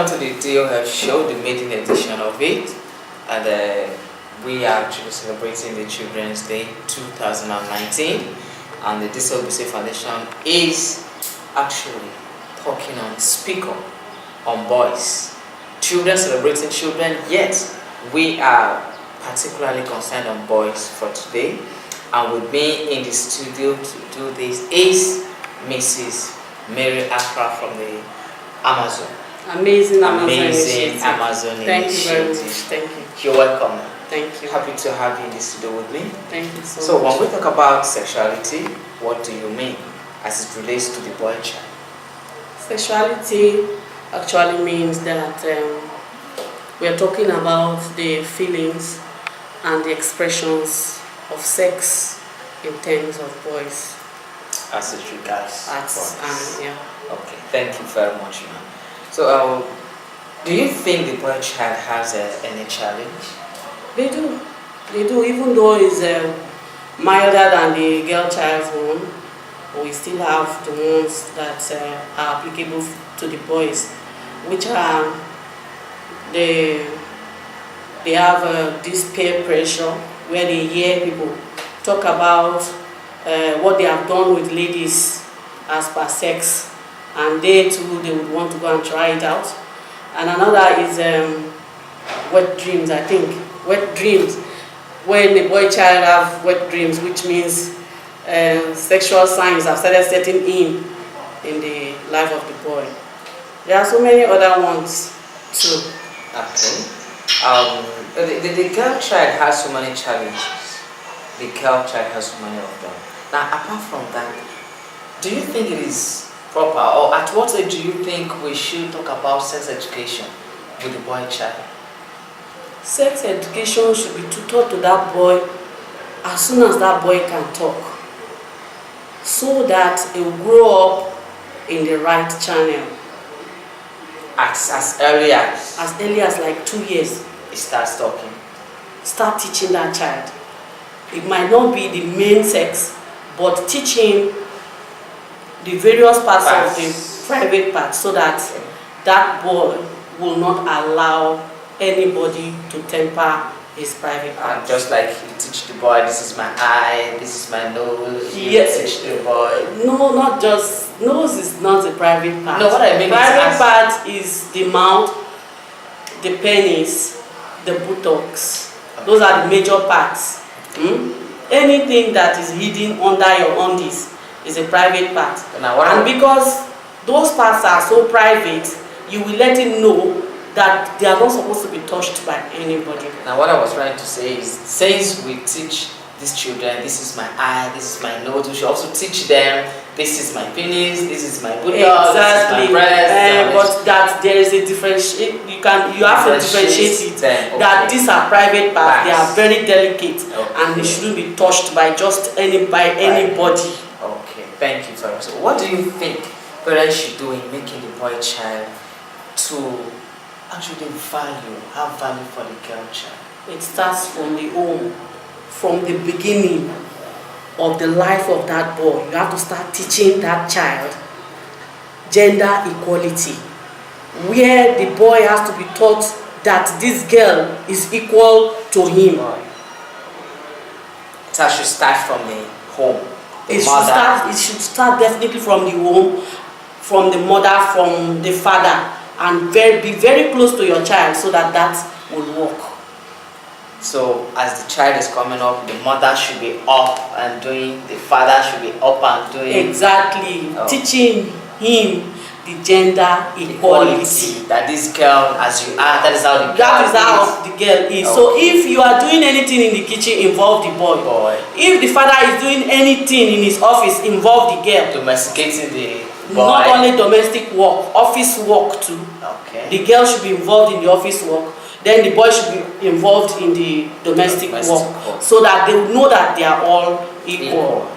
To the DOF show, the maiden edition of it, and we are actually celebrating the Children's Day 2019, and the Ogbise Foundation is actually talking on speaker on boys, children, celebrating children. Yet we are particularly concerned on boys for today, and with me in the studio to do this is Mrs. Mary Accra from the Amazon. Amazing Amazon Thank you very much. initiative. Thank you. You're welcome. Thank you. Happy to have you in the studio with me. Thank you so So much. when we talk about sexuality, what do you mean as it relates to the boy child? Sexuality actually means that we are talking about the feelings and the expressions of sex in terms of boys. As it regards boys. Yeah. Okay, thank you very much, ma'am. So, do you think the boy child has any challenge? They do. They do. Even though it's milder than the girl child's one, we still have the ones that are applicable to the boys, which are they have this peer pressure where they hear people talk about what they have done with ladies as per sex, and they too would want to go and try it out. And another is wet dreams. I think wet dreams, when the boy child have wet dreams, which means sexual signs have started setting in the life of the boy. There are so many other ones too. Okay. The girl child has so many challenges. The girl child has so many of them. Now, apart from that, do you think it is proper, or at what age do you think we should talk about sex education with the boy child? Sex education should be taught to that boy as soon as that boy can talk, so that he will grow up in the right channel. As early as? As early as like 2 years. He starts talking. Start teaching that child. It might not be the main sex, but teaching the various parts of the private part, so that that boy will not allow anybody to temper his private part. Just like you teach the boy, this is my eye, this is my nose. Yes. You teach the boy. No, not just nose is not the private part. No, what I mean private part is the mouth, the penis, the buttocks. Okay. Those are the major parts. Anything that is hidden under your undies is a private part. And because those parts are so private, you will let him know that they are not supposed to be touched by anybody. Now what I was trying to say is, since we teach these children, this is my eye, this is my nose, we should also teach them, this is my penis, this is my buttock, exactly. This is my breast. But that there is a differentiate, you have to differentiate it. Them. Okay. That these are private parts, they are very delicate, okay. and they shouldn't be touched by just anybody. Okay, thank you very much. So what do you think parents should do in making the boy child to actually have value for the girl child? It starts from the home, from the beginning of the life of that boy. You have to start teaching that child gender equality, where the boy has to be taught that this girl is equal to him. It should start from the home. It should start definitely from the home, from the mother, from the father, and be very close to your child, so that will work. So as the child is coming up, the mother should be up and doing, the father should be up and doing. Exactly. Teaching him the gender equality. That this girl, as you are, that is how the girl is. Okay. So if you are doing anything in the kitchen, involve the boy. If the father is doing anything in his office, involve the girl. Domesticating the boy. Not only domestic work, office work too. Okay. The girl should be involved in the office work. Then the boy should be involved in the domestic work, so that they will know that they are all equal.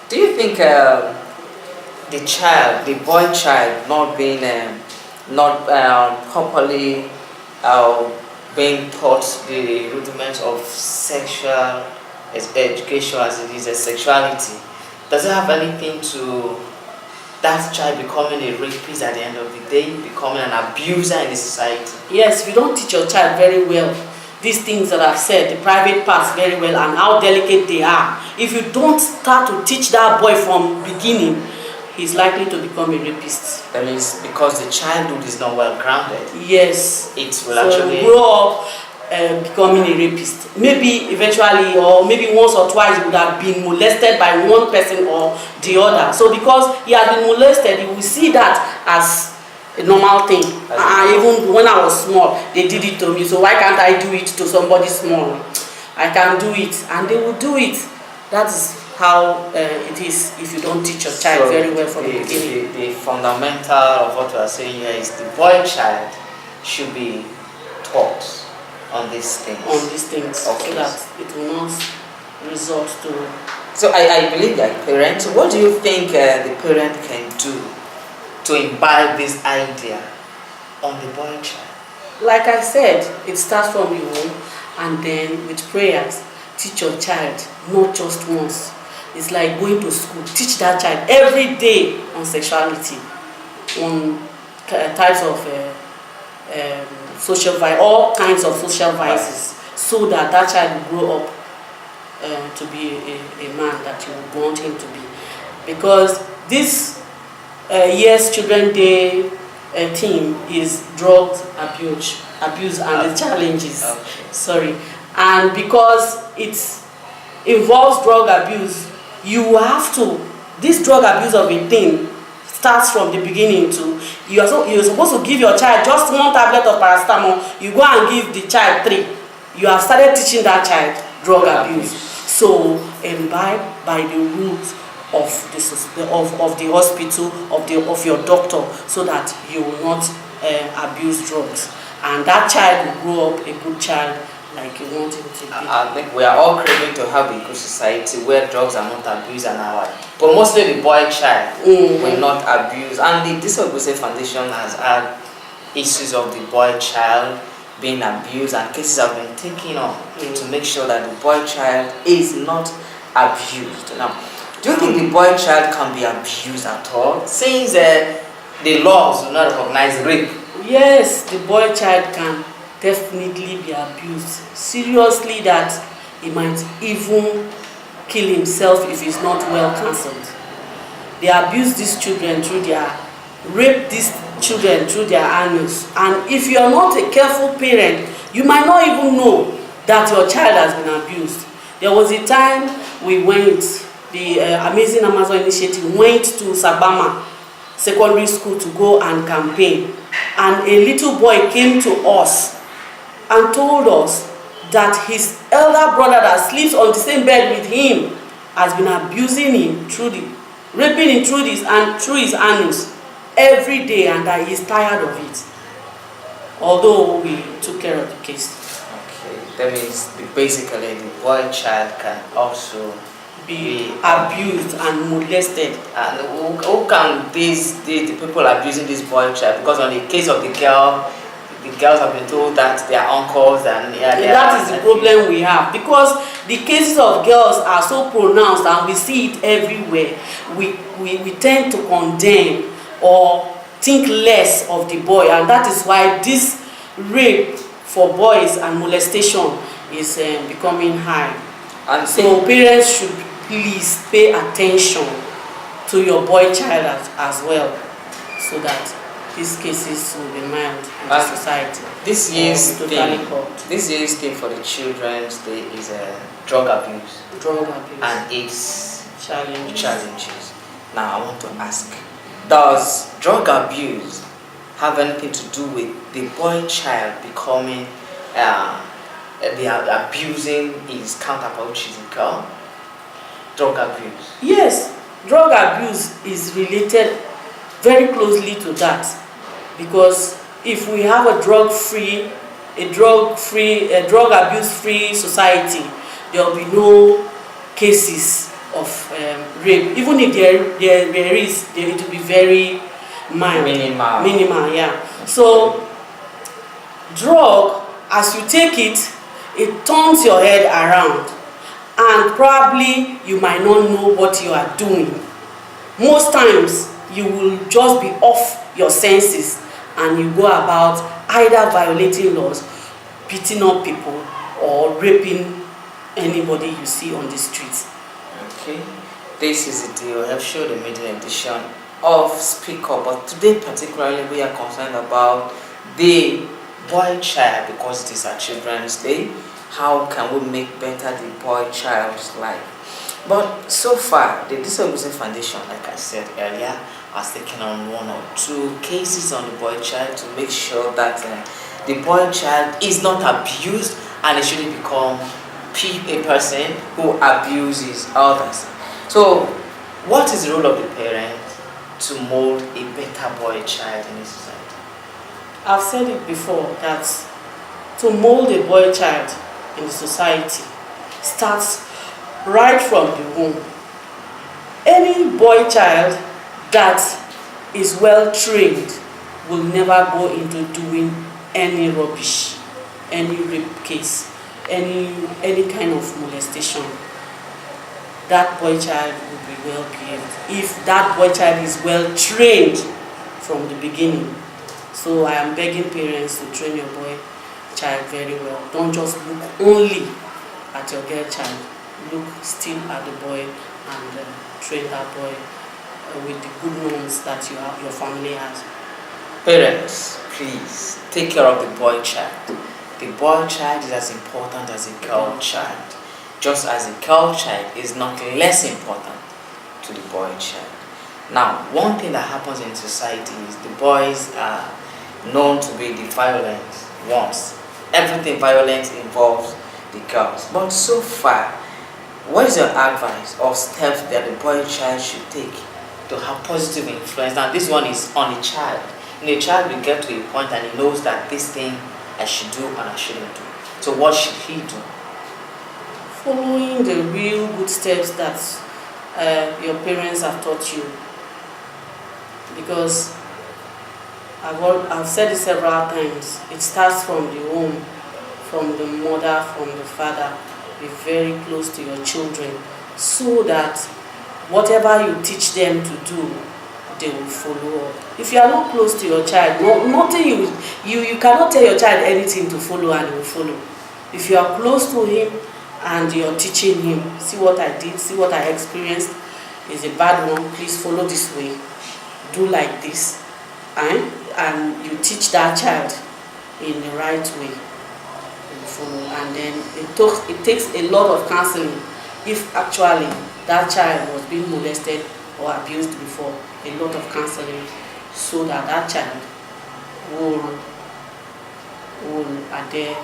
Do you think the boy child not being properly being taught the rudiments of sexual education, as it is a sexuality, does it have anything to that child becoming a rapist at the end of the day, becoming an abuser in the society. Yes, if you don't teach your child very well these things that I've said, the private parts very well, and how delicate they are, if you don't start to teach that boy from beginning, he's likely to become a rapist. That means because the childhood is not well grounded. Yes. It will so actually grow up becoming a rapist. Maybe eventually, or maybe once or twice, he would have been molested by one person or the other. So because he has been molested, he will see that as a normal thing. Even when I was small, they did it to me, so why can't I do it to somebody small? I can do it, and they will do it. That is how it is if you don't teach your child very well from the beginning. The fundamental of what we are saying here is the boy child should be taught on these things. Okay. So that it will not result to... So I believe that parents, what do you think the parent can do to imbibe this idea on the boy child? Like I said, it starts from your home, and then with prayers, teach your child, not just once. It's like going to school. Teach that child every day on sexuality, on types of social vice, all kinds of social vices, so that that child will grow up to be a man that you would want him to be. Because this year's Children's Day theme is drug abuse and the challenges. Sorry, and because it involves drug abuse, you have to, this drug abuse of a thing starts from the beginning to, you're supposed to give your child just one tablet of paracetamol, you go and give the child 3. You have started teaching that child drug abuse. So imbibe by the rules of the hospital, of your doctor, so that you will not abuse drugs, and that child will grow up a good child like you want him to be. I think we are all craving to have a good society where drugs are not abused and but mostly the boy child will not abuse. And the Ogbise Foundation has had issues of the boy child being abused, and cases have been taken on to make sure that the boy child is not abused. Now, do you think the boy child can be abused at all, since the laws do not recognize rape? Yes, the boy child can definitely be abused seriously, that he might even kill himself if he's not well counseled. They abuse these children through their, rape these children through their anus, and if you are not a careful parent, you might not even know that your child has been abused. There was a time we went, the Amazing Amazon Initiative went to Sabama Secondary School to go and campaign, and a little boy came to us and told us that his elder brother that sleeps on the same bed with him has been abusing him raping him through his anus every day, and that he is tired of it. Although we took care of the case. Okay, that means basically the boy child can also be abused and molested. And who can the people abusing this boy child? Because on the case of the girls have been told that their uncles and that is the problem we have, because the cases of girls are so pronounced and we see it everywhere. We tend to condemn or think less of the boy, and that is why this rape for boys and molestation is becoming high. And so parents should please pay attention to your boy child as well, so that these cases will be mild in the society. This year's theme for the Children's Day is drug abuse. And its challenges. Now I want to ask, does drug abuse have anything to do with the boy child becoming abusing his counterpart, which is a girl? Drug abuse. Yes, drug abuse is related very closely to that, because if we have a drug abuse-free society, there will be no cases of rape. Even if there is, it will be very mild. Minimal, yeah. So, drug, as you take it, it turns your head around, and probably you might not know what you are doing. Most times, you will just be off your senses and you go about either violating laws, beating up people, or raping anybody you see on the streets. Okay, this is the deal. I have showed the maiden edition of Speak Up, but today particularly we are concerned about the boy child because it is our Children's Day. How can we make better the boy child's life? But so far, the Ogbise Foundation, like I said earlier, has taken on 1 or 2 cases on the boy child to make sure that the boy child is not abused and it shouldn't become a person who abuses others. So, what is the role of the parent to mold a better boy child in the society? I've said it before that to mold a boy child in the society starts right from the womb. Any boy child that is well trained will never go into doing any rubbish, any rape case, any kind of molestation. That boy child will be well behaved if that boy child is well trained from the beginning. So I am begging parents to train your boy child very well. Don't just look only at your girl child. Look still at the boy and train that boy with the good norms that your family has. Parents, please take care of the boy child. The boy child is as important as a girl child, just as a girl child is not less important to the boy child. Now, one thing that happens in society is the boys are known to be the violent ones. Everything violent involves the girls. But so far, what is your advice or steps that the boy child should take to have positive influence? Now, this one is on a child. And a child will get to a point and he knows that this thing I should do and I shouldn't do. So what should he do? Following the real good steps that your parents have taught you. Because I've said it several times, it starts from the home, from the mother, from the father. Be very close to your children so that whatever you teach them to do, they will follow up. If you are not close to your child, nothing you cannot tell your child anything to follow and he will follow. If you are close to him and you're teaching him, see what I did, see what I experienced is a bad one, please follow this way, do like this, and you teach that child in the right way, will follow. And then it takes a lot of counseling if actually that child was being molested or abused before. A lot of counseling so that that child will adhere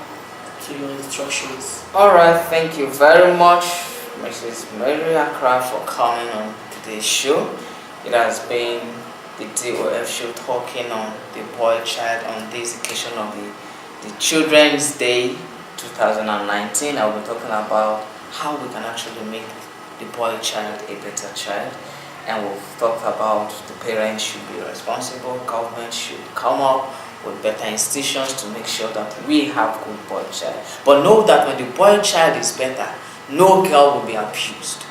to your instructions. Alright, thank you very much, Mrs. Mary Accra, for coming on today's show. It has been the DOF show talking on the boy child on this occasion of the Children's Day 2019. I will be talking about how we can actually make the boy child a better child. And we've talked about the parents should be responsible, government should come up with better institutions to make sure that we have good boy child. But know that when the boy child is better, no girl will be abused.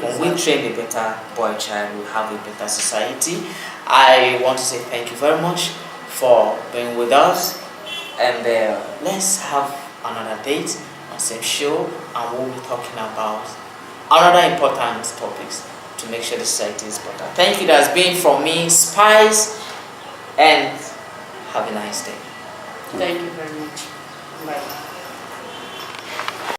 When we train a better boy child, we have a better society. I want to say thank you very much for being with us. And let's have another date on the same show, and we'll be talking about another important topics to make sure the society is better. Thank you. That has been from me, Spice, and have a nice day. Thank you very much. Bye.